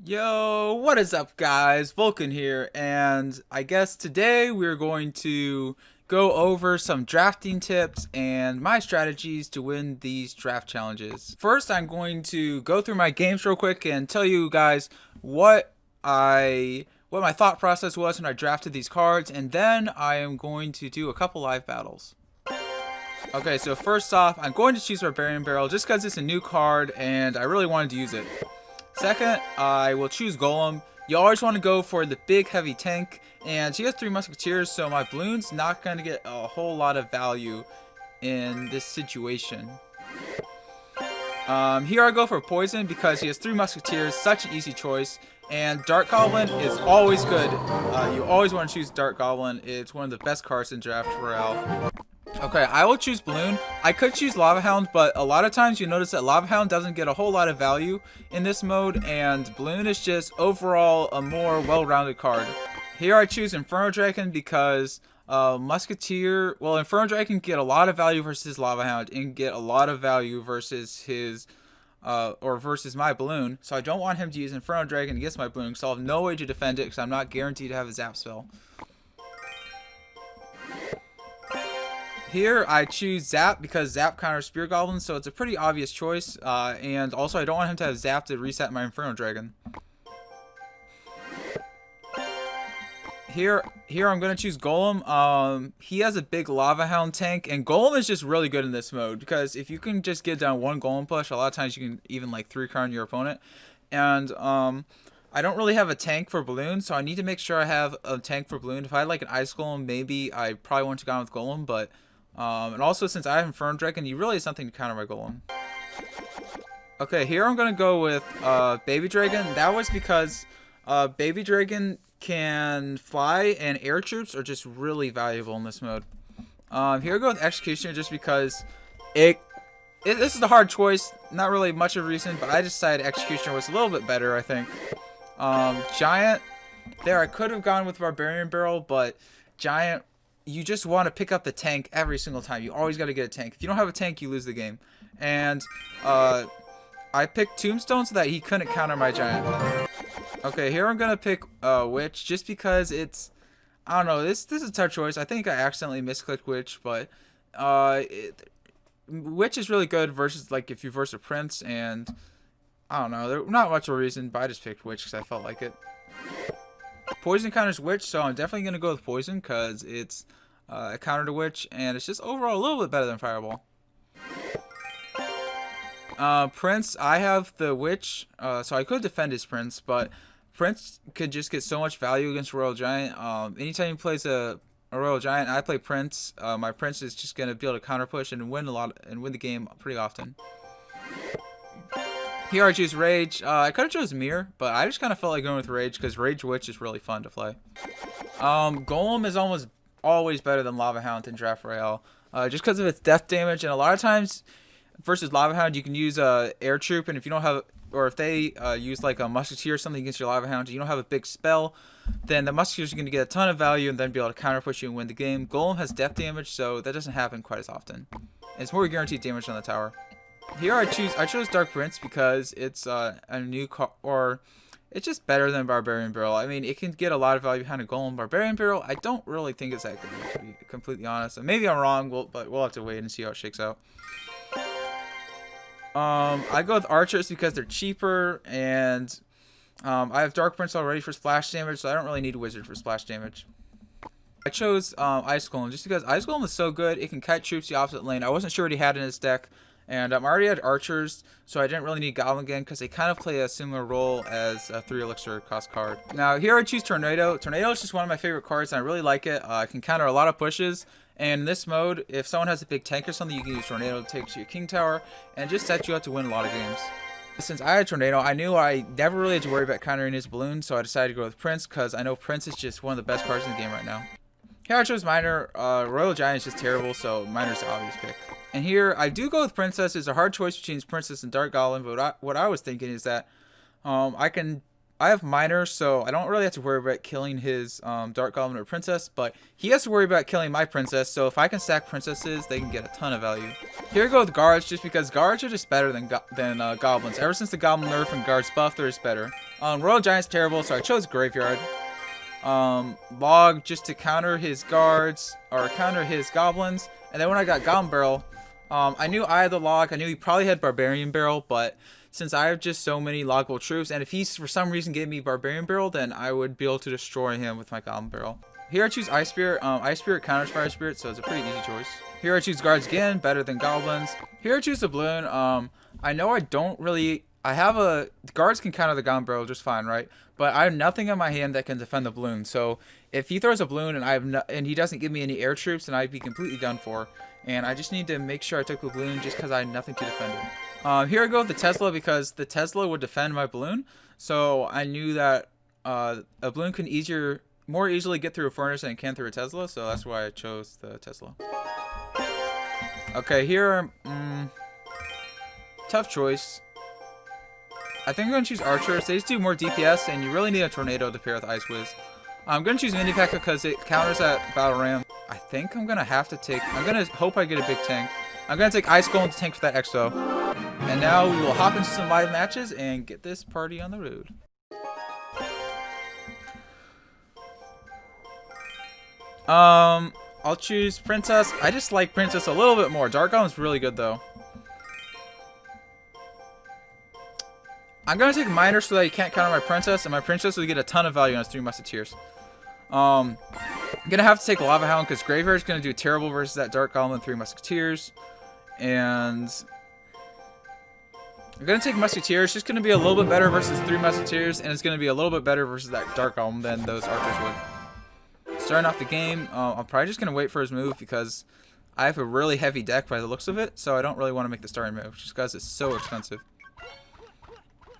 Yo, what is up guys? VULKan here, and I guess today we're going to go over some drafting tips and my strategies to win these draft challenges. First, I'm going to go through my games real quick and tell you guys what my thought process was when I drafted these cards, and then I am going to do a couple live battles. Okay, so first off, I'm going to choose Barbarian Barrel just because it's a new card and I really wanted to use it. Second, I will choose Golem. You always want to go for the big heavy tank, and she has 3 musketeers, so my balloon's not going to get a whole lot of value in this situation. Here I go for Poison because he has 3 musketeers, such an easy choice, and Dark Goblin is always good. You always want to choose Dark Goblin. It's one of the best cards in Draft Royale. Okay, I will choose Balloon. I could choose Lava Hound, but a lot of times you notice that Lava Hound doesn't get a whole lot of value in this mode, and Balloon is just overall a more well-rounded card. Here I choose Inferno Dragon because Musketeer, well, Inferno Dragon can get a lot of value versus Lava Hound and get a lot of value versus his versus my Balloon, so I don't want him to use Inferno Dragon against my Balloon because I'll have no way to defend it because I'm not guaranteed to have a Zap spell. Here I choose Zap because Zap counters Spear Goblins, so it's a pretty obvious choice, and also I don't want him to have Zap to reset my Inferno Dragon. Here I'm going to choose Golem. He has a big Lava Hound tank, and Golem is just really good in this mode because if you can just get down 1 Golem push, a lot of times you can even like 3-card your opponent. And I don't really have a tank for Balloon, so I need to make sure I have a tank for Balloon. If I had like an Ice Golem, maybe I probably wouldn't have gone with Golem, but and also since I have Inferno Dragon, he really has something to counter my Golem. Okay, here I'm going to go with Baby Dragon. That was because Baby Dragon can fly, and air troops are just really valuable in this mode. Here I go with Executioner just because this is a hard choice. Not really much of a reason, but I decided Executioner was a little bit better, I think. Giant, there I could have gone with Barbarian Barrel, but Giant, you just want to pick up the tank every single time. You always got to get a tank. If you don't have a tank, you lose the game. And I picked Tombstone so that he couldn't counter my Giant. Okay, here I'm going to pick Witch just because it's, I don't know, this is a tough choice. I think I accidentally misclicked Witch, but Witch is really good versus like if you verse a Prince, and I don't know, there's not much of a reason, but I just picked Witch because I felt like it. Poison counters Witch, so I'm definitely going to go with Poison because it's a counter to Witch, and it's just overall a little bit better than Fireball. Prince, I have the Witch, so I could defend his Prince, but Prince could just get so much value against Royal Giant. Anytime he plays a Royal Giant, I play Prince. My Prince is just going to be able to counter push and win the game pretty often. Here I choose Rage. I could have chose Mirror, but I just kind of felt like going with Rage because Rage Witch is really fun to play. Golem is almost always better than Lava Hound in Draft Royale, just because of its death damage, and a lot of times versus Lava Hound you can use Air Troop, and if you don't have, or if they use like a Musketeer or something against your Lava Hound, you don't have a big spell, then the Musketeers are going to get a ton of value and then be able to counter push you and win the game. Golem has death damage, so that doesn't happen quite as often. It's more guaranteed damage on the tower. Here I chose Dark Prince because it's a new card, or it's just better than Barbarian Barrel. I mean, it can get a lot of value behind a Golem. Barbarian Barrel, I don't really think it's that good, to be completely honest. And maybe I'm wrong, but we'll have to wait and see how it shakes out. I go with Archers because they're cheaper, and I have Dark Prince already for splash damage, so I don't really need a Wizard for splash damage. I chose Ice Golem just because Ice Golem is so good. It can kite troops the opposite lane. I wasn't sure what he had in his deck. And I already had Archers, so I didn't really need Goblin again because they kind of play a similar role as a 3 elixir cost card. Now here I choose Tornado. Tornado is just one of my favorite cards, and I really like it. I can counter a lot of pushes, and in this mode, if someone has a big tank or something, you can use Tornado to take to your King Tower and just set you up to win a lot of games. Since I had Tornado, I knew I never really had to worry about countering his Balloon, so I decided to go with Prince because I know Prince is just one of the best cards in the game right now. Here I chose Miner. Royal Giant is just terrible, so Miner's the obvious pick. And here I do go with Princess. It's a hard choice between Princess and Dark Goblin, but what I was thinking is that I can I have Miner, so I don't really have to worry about killing his Dark Goblin or Princess, but he has to worry about killing my Princess, so if I can stack Princesses, they can get a ton of value. Here we go with Guards, just because Guards are just better than Goblins. Ever since the Goblin nerf and Guards buff, they're just better. Royal Giant's terrible, so I chose Graveyard. Log just to counter his Guards, or counter his Goblins, and then when I got Goblin Barrel, I knew I had the Log, I knew he probably had Barbarian Barrel, but since I have just so many loggable troops, and if he for some reason gave me Barbarian Barrel, then I would be able to destroy him with my Goblin Barrel. Here I choose Ice Spirit. Ice Spirit counters Fire Spirit, so it's a pretty easy choice. Here I choose Guards again, better than Goblins. Here I choose the Balloon. I know I don't really... Guards can counter the Goblin Barrel just fine, right? But I have nothing in my hand that can defend the Balloon, so if he throws a Balloon and he doesn't give me any air troops, then I'd be completely done for. And I just need to make sure I took the Balloon just because I had nothing to defend it. Here I go with the Tesla because the Tesla would defend my Balloon. So I knew that a Balloon can more easily get through a furnace than it can through a Tesla. So that's why I chose the Tesla. Okay, here, tough choice. I think I'm going to choose Archers. They just do more DPS, and you really need a Tornado to pair with Ice Wiz. I'm going to choose Mini P.E.K.K.A because it counters that Battle Ram. I think I'm going to have to take... I'm going to hope I get a big tank. I'm going to take Ice Golem to tank for that Exo. And now we will hop into some live matches and get this party on the road. I'll choose Princess. I just like Princess a little bit more. Dark Goblin's really good though. I'm gonna take Miner so that he can't counter my Princess, and my Princess will get a ton of value on his 3 Musketeers. I'm gonna have to take Lava Hound because Graveyard's gonna do terrible versus that Dark Goblin 3 Musketeers. And I'm going to take Musketeers. It's just going to be a little bit better versus 3 Musketeers, and it's going to be a little bit better versus that Dark Goblin than those Archers would. Starting off the game, I'm probably just going to wait for his move because I have a really heavy deck by the looks of it, so I don't really want to make the starting move just because it's so expensive.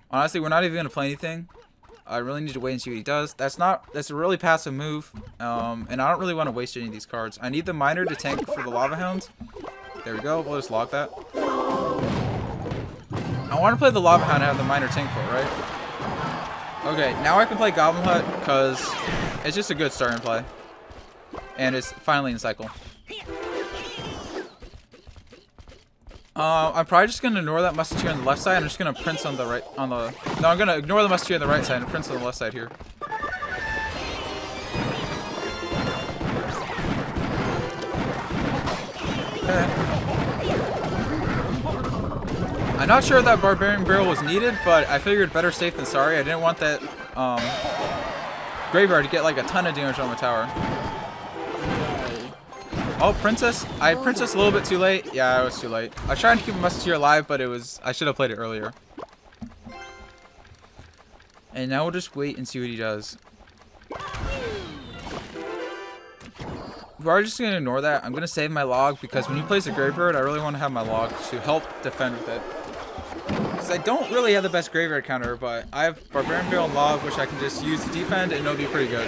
Honestly, we're not even going to play anything. I really need to wait and see what he does. That's a really passive move, and I don't really want to waste any of these cards. I need the Miner to tank for the Lava Hounds. There we go. We'll just log that. I want to play the Lava Hound and have the Miner tank for it, right? Okay, now I can play Goblin Hut because it's just a good starting play. And it's finally in cycle. I'm probably just going to ignore that Musketeer on the left side. I'm just going to Prince on the right, No, I'm going to ignore the Musketeer on the right side and Prince on the left side here. Okay. I'm not sure if that Barbarian Barrel was needed, but I figured better safe than sorry. I didn't want that Graveyard to get like a ton of damage on the tower. Oh, Princess. I had Princess a little bit too late. Yeah, I was too late. I was trying to keep a Musketeer alive, but I should have played it earlier. And now we'll just wait and see what he does. We're just going to ignore that. I'm going to save my log because when he plays a Graveyard, I really want to have my log to help defend with it. Because I don't really have the best Graveyard counter, but I have Barbarian Barrel and Log, which I can just use to defend, and it'll be pretty good.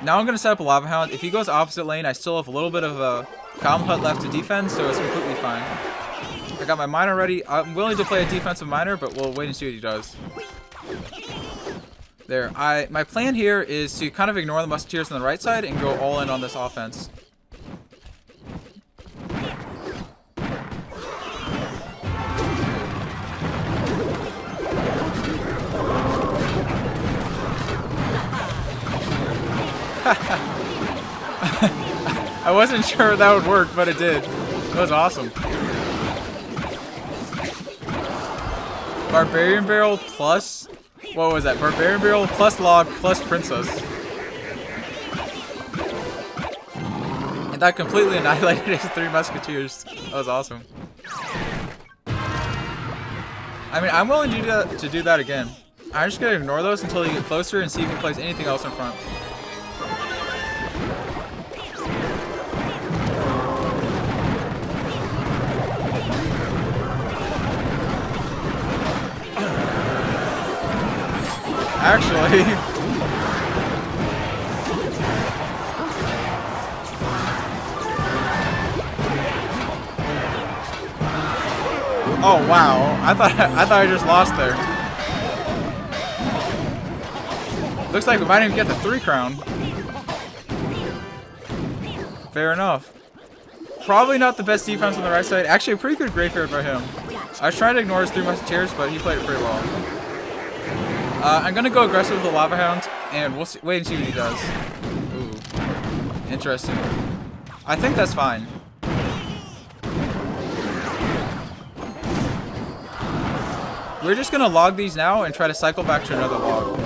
Now I'm going to set up a Lava Hound. If he goes opposite lane, I still have a little bit of a Goblin Hut left to defend, so it's completely fine. I got my Miner ready. I'm willing to play a defensive Miner, but we'll wait and see what he does. There. My plan here is to kind of ignore the Musketeers on the right side and go all in on this offense. I wasn't sure that would work, but it did. It was awesome. Barbarian Barrel plus... What was that? Barbarian Barrel plus Log plus Princess. And that completely annihilated his 3 Musketeers. That was awesome. I mean, I'm willing to do that again. I'm just going to ignore those until he gets closer and see if he plays anything else in front. Actually, Oh wow! I thought I just lost there. Looks like we might even get the 3 crown. Fair enough. Probably not the best defense on the right side. Actually, a pretty good graveyard by him. I was trying to ignore his 3 musketeers, but he played it pretty well. I'm gonna go aggressive with the Lava Hound, and we'll see, wait and see what he does. Ooh, interesting. I think that's fine. We're just gonna log these now and try to cycle back to another log.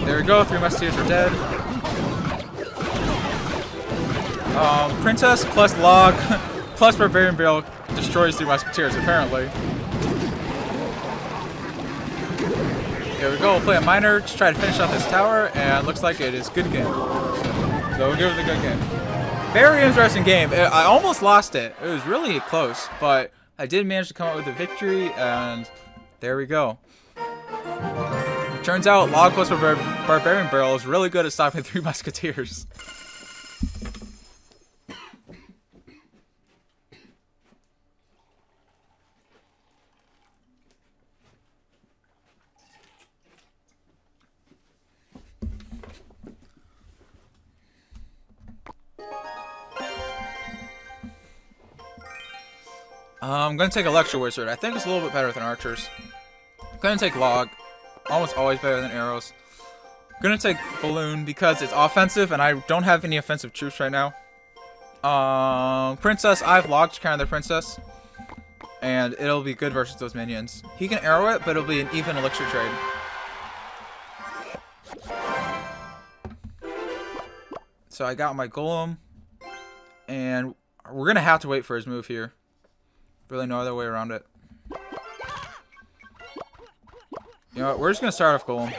There we go, 3 musketeers are dead. Princess plus log plus barbarian barrel destroys 3 musketeers apparently. There we go, we'll play a miner to try to finish off this tower, and looks like it is good game. So we'll give it a good game. Very interesting game. I almost lost it. It was really close, but I did manage to come out with a victory, and there we go. Turns out log plus barbarian barrel is really good at stopping 3 musketeers. I'm gonna take a lecture wizard. I think it's a little bit better than archers. I'm gonna take log. Almost always better than arrows. I'm gonna take balloon because it's offensive and I don't have any offensive troops right now. Princess, I have log to counter the princess. And it'll be good versus those minions. He can arrow it, but it'll be an even elixir trade. So I got my golem. And we're gonna have to wait for his move here. Really no other way around it. You know what, we're just gonna start off golem.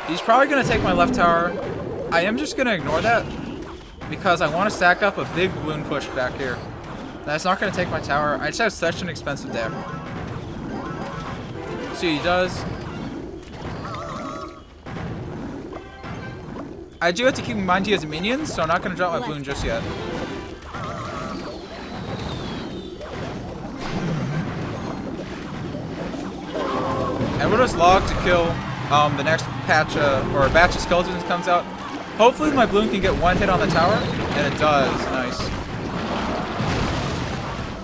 He's probably gonna take my left tower. I am just gonna ignore that because I want to stack up a big balloon push back here. That's not gonna take my tower. I just have such an expensive deck. See what he does. I do have to keep in mind he has minions, so I'm not gonna drop my balloon just yet. And we'll just log to kill the next patch or a batch of skeletons comes out. Hopefully my balloon can get 1 hit on the tower, and it does. Nice.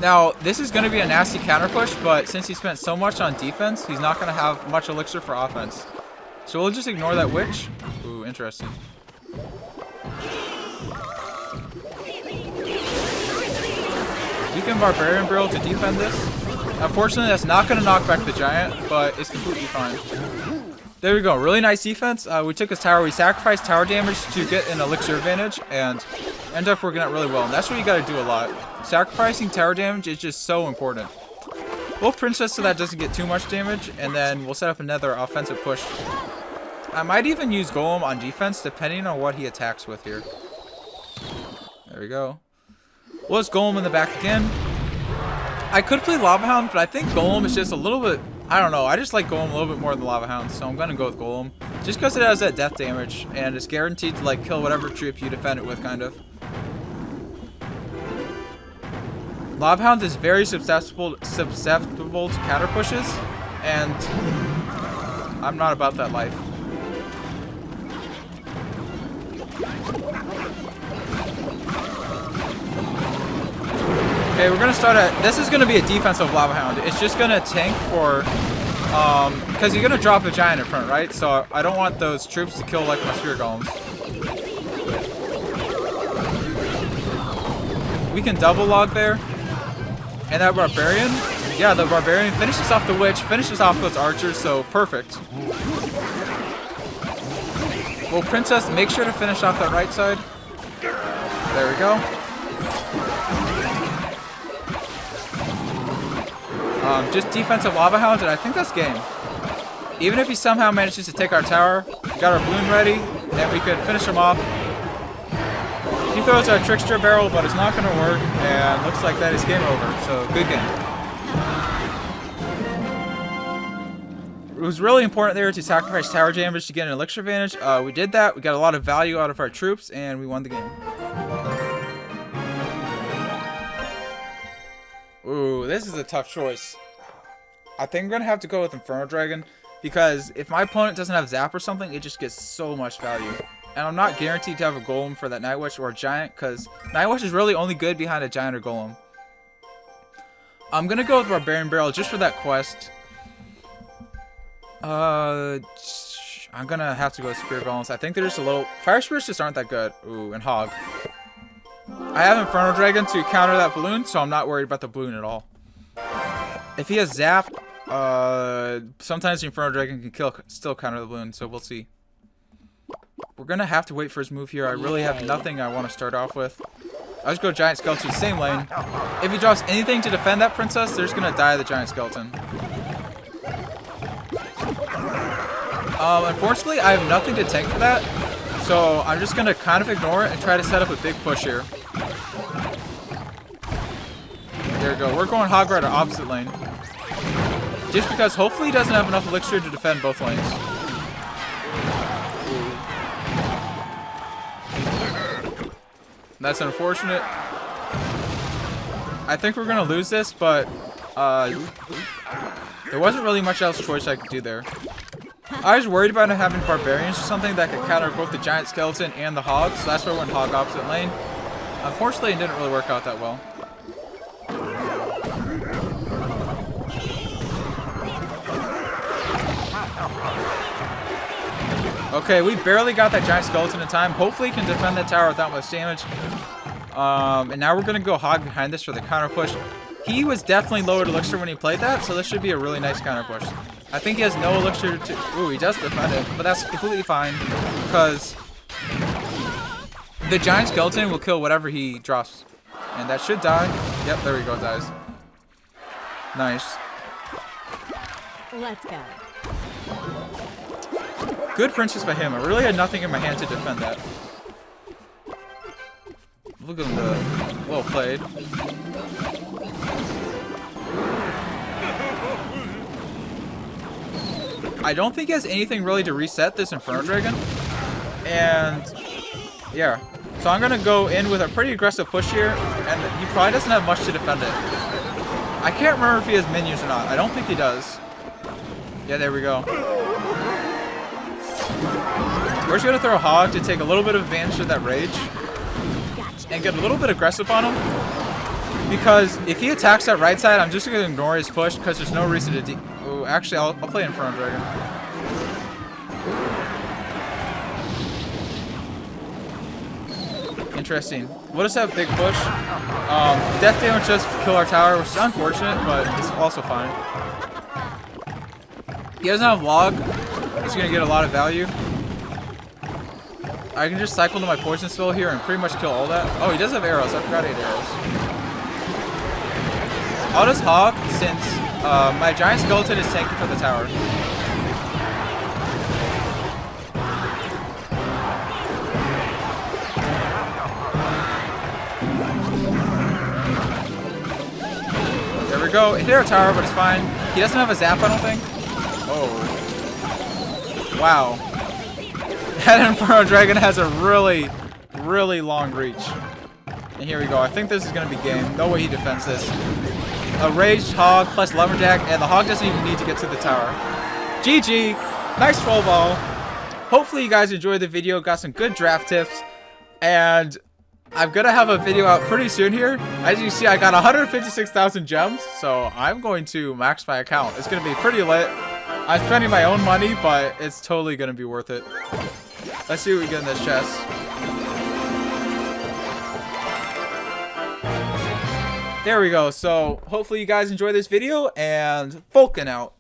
Now, this is going to be a nasty counter push, but since he spent so much on defense, he's not going to have much elixir for offense. So we'll just ignore that witch. Ooh, interesting. We can barbarian barrel to defend this. Unfortunately, that's not going to knock back the giant, but it's completely fine. There we go. Really nice defense. We took his tower. We sacrificed tower damage to get an elixir advantage, and ended up working out really well. And that's what you got to do a lot. Sacrificing tower damage is just so important. We'll princess so that doesn't get too much damage, and then we'll set up another offensive push. I might even use golem on defense, depending on what he attacks with here. There we go. Well, it's golem in the back again. I could play Lava Hound, but I think Golem is just a little bit... I don't know. I just like Golem a little bit more than Lava Hound, so I'm going to go with Golem. Just because it has that death damage, and it's guaranteed to like kill whatever troop you defend it with, kind of. Lava Hound is very susceptible to counter pushes, and I'm not about that life. Okay, we're gonna start at. This is gonna be a defensive Lava Hound. It's just gonna tank for, because you're gonna drop a giant in front, right? So I don't want those troops to kill like my spirit golems. We can double log there, and that barbarian. Yeah, the barbarian finishes off the witch, finishes off those archers. So perfect. Well, princess, make sure to finish off that right side. There we go. Just defensive Lava Hound, and I think that's game. Even if he somehow manages to take our tower, we got our balloon ready, and we could finish him off. He throws our trickster barrel, but it's not going to work, and looks like that is game over. So, good game. was really important there to sacrifice tower damage to get an elixir advantage. We did that. We got a lot of value out of our troops, and we won the game. Ooh, this is a tough choice. I think I'm going to have to go with Inferno Dragon, because if my opponent doesn't have Zap or something, it just gets so much value. And I'm not guaranteed to have a Golem for that Night Witch or a Giant, because Night Witch is really only good behind a Giant or Golem. I'm going to go with Barbarian Barrel just for that quest. I'm going to have to go with Spirit Balance. I think they're just a little... Fire Spirits just aren't that good. Ooh, and Hog. I have Inferno Dragon to counter that balloon, so I'm not worried about the balloon at all. If he has Zap, sometimes the Inferno Dragon can still counter the balloon, so we'll see. We're going to have to wait for his move here. I really have nothing I want to start off with. I'll just go Giant Skeleton, same lane. If he drops anything to defend that princess, they're just going to die the Giant Skeleton. Unfortunately, I have nothing to tank for that. So I'm just going to kind of ignore it and try to set up a big push here. There we go. We're going Hog Rider opposite lane. Just because hopefully he doesn't have enough elixir to defend both lanes. That's unfortunate. I think we're going to lose this, but there wasn't really much else choice I could do there. I was worried about having Barbarians or something that could counter both the Giant Skeleton and the Hog, so that's why I went Hog opposite lane. Unfortunately, it didn't really work out that well. Okay, we barely got that Giant Skeleton in time. Hopefully he can defend that tower without much damage. And now we're going to go Hog behind this for the counter push. He was definitely lowered elixir when he played that, so this should be a really nice counter push. I think he has no elixir to... Ooh, he does defend it, but that's completely fine, because the Giant Skeleton will kill whatever he drops. And that should die. Yep, there we go, it dies. Nice. Let's go. Good princess by him. I really had nothing in my hand to defend that. Look at him, well played. I don't think he has anything really to reset this Inferno Dragon. And yeah. So I'm gonna go in with a pretty aggressive push here, and he probably doesn't have much to defend it. I can't remember if he has minions or not. I don't think he does. Yeah, there we go. We're just gonna throw a Hog to take a little bit of advantage of that rage and get a little bit aggressive on him. Because if he attacks that right side, I'm just gonna ignore his push because there's no reason to oh, actually, I'll play Inferno Dragon. Interesting. We'll just have a big push. Death damage does kill our tower, which is unfortunate, but it's also fine. He doesn't have Log. He's gonna get a lot of value. I can just cycle to my poison spell here and pretty much kill all that. Oh, he does have arrows. I forgot he had arrows. I'll just Hog since my Giant Skeleton is tanking for the tower. There we go. It hit our tower, but it's fine. He doesn't have a Zap, I don't think. Oh. Wow. That Inferno Dragon has a really, really long reach. And here we go. I think this is going to be game. No way he defends this. A Raged Hog plus Lumberjack, and the Hog doesn't even need to get to the tower. GG. Nice troll ball. Hopefully you guys enjoyed the video. Got some good draft tips. And I'm going to have a video out pretty soon here. As you see, I got 156,000 gems. So I'm going to max my account. It's going to be pretty lit. I'm spending my own money, but it's totally going to be worth it. Let's see what we get in this chest. There we go. So hopefully you guys enjoy this video, and VULKan out.